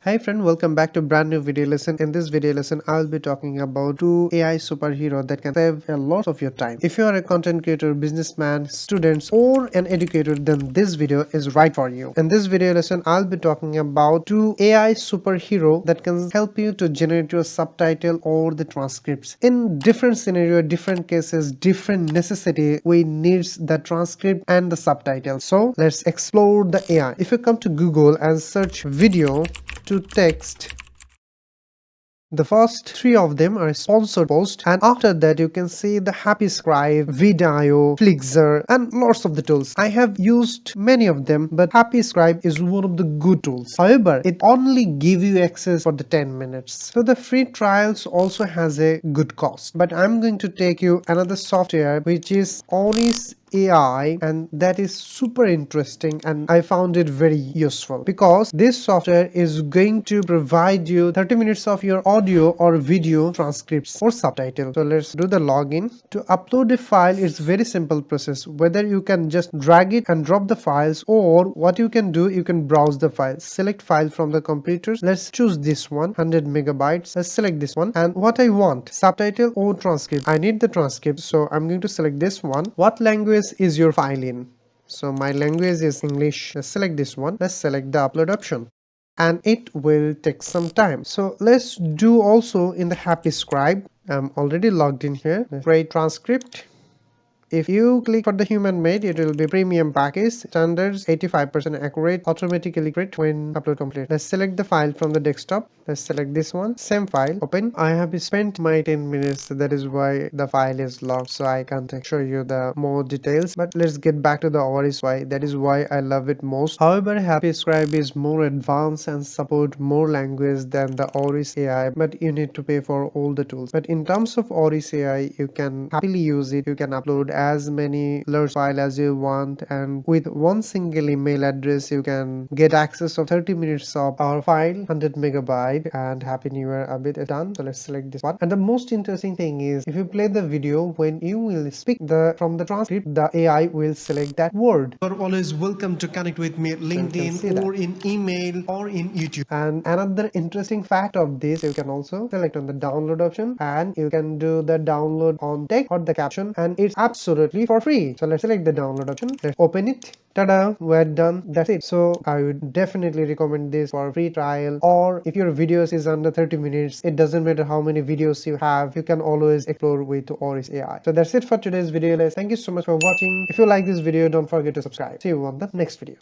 Hi friend, welcome back to brand new video lesson. In this video lesson, I'll be talking about two AI superhero that can save a lot of your time. If you are a content creator, businessman, students, or an educator, then this video is right for you. In this video lesson, I'll be talking about two AI superhero that can help you to generate your subtitle or the transcripts. In different scenario, different cases, different necessity, we needs the transcript and the subtitle. So let's explore the AI. If you come to Google and search video to text, the first three of them are sponsored posts, and after that you can see the Happy Scribe, Video, Flixer, and lots of the tools. I have used many of them, but Happy Scribe is one of the good tools. However, it only give you access for the 10 minutes. So the free trials also has a good cost. But I'm going to take you another software which is Auris AI, and that is super interesting, and I found it very useful because this software is going to provide you 30 minutes of your audio or video transcripts or subtitle. So let's do the login. To upload a file, it's very simple process. Whether you can just drag it and drop the files, or what you can do, you can browse the files. Select file from the computers. Let's choose this one, 100 megabytes. Let's select this one, and what I want, subtitle or transcript. I need the transcript, so I'm going to select this one. What language is your file in? So my language is English. Let's select this one. Let's select the upload option, and it will take some time. So let's do also in the Happy Scribe. I'm already logged in here. Create transcript. If you click for the human made, it will be premium package, standards, 85% accurate, automatically create when upload complete. Let's select the file from the desktop. Let's select this one, same file, open. I have spent my 10 minutes, that is why the file is locked, so I can't show you the more details. But let's get back to the Auris UI. That is why I love it most. However, Happy Scribe is more advanced and support more language than the Auris AI, but you need to pay for all the tools. But in terms of Auris AI, you can happily use it. You can upload as many large file as you want, and with one single email address you can get access of 30 minutes of our file, 100 megabyte, and happy new year a bit done. So let's select this one. And the most interesting thing is, if you play the video, when you will speak from the transcript, the AI will select that word. You're always welcome to connect with me at LinkedIn or in email or in YouTube. And another interesting fact of this, you can also select on the download option, and you can do the download on text or the caption, and it's absolutely for free. So let's select the download option. Let's open it. Ta-da, we're done. That's it. So I would definitely recommend this for free trial, or if your videos is under 30 minutes, it doesn't matter how many videos you have, you can always explore with Auris AI. So that's it for today's video. Thank you so much for watching. If you like this video, don't forget to subscribe. See you on the next video.